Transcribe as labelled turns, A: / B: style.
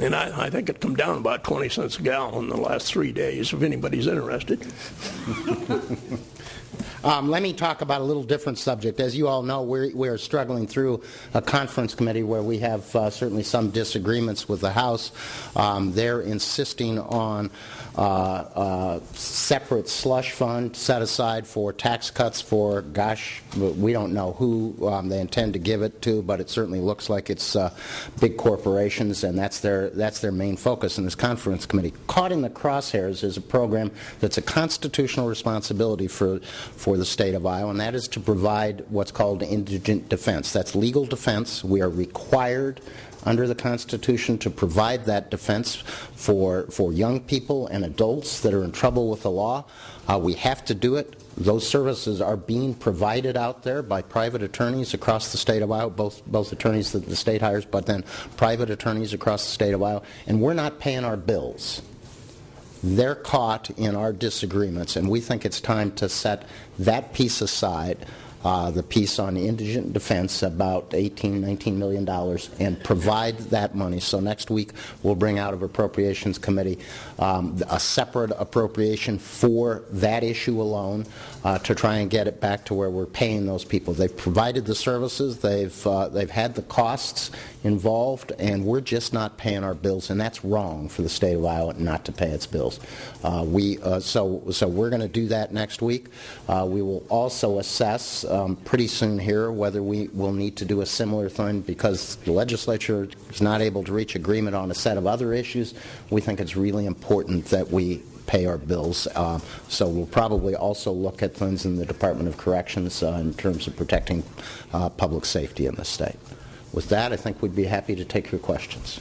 A: And I think it come down about 20 cents a gallon in the last 3 days, if anybody's interested.
B: Let me talk about a little different subject. As you all know, we are struggling through a conference committee where we have certainly some disagreements with the House. They're insisting on separate slush fund set aside for tax cuts for, gosh, we don't know who they intend to give it to, but it certainly looks like it's big corporations, and that's their main focus in this conference committee. Caught in the crosshairs is a program that's a constitutional responsibility for the state of Iowa, and that is to provide what's called indigent defense. That's legal defense. We are required under the Constitution to provide that defense for young people and adults that are in trouble with the law. We have to do it. Those services are being provided out there by private attorneys across the state of Iowa, both attorneys that the state hires, but then private attorneys across the state of Iowa, and we're not paying our bills. They're caught in our disagreements, and we think it's time to set that piece aside, the piece on indigent defense, about $19 million, and provide that money. So next week we'll bring out of Appropriations Committee a separate appropriation for that issue alone to try and get it back to where we're paying those people. They've provided the services, they've had the costs involved, and we're just not paying our bills, and that's wrong for the state of Iowa not to pay its bills. So we're going to do that next week. We will also assess pretty soon here whether we will need to do a similar thing, because the legislature is not able to reach agreement on a set of other issues. We think it's really important that we pay our bills. So we'll probably also look at things in the Department of Corrections in terms of protecting public safety in the state. With that, I think we'd be happy to take your questions.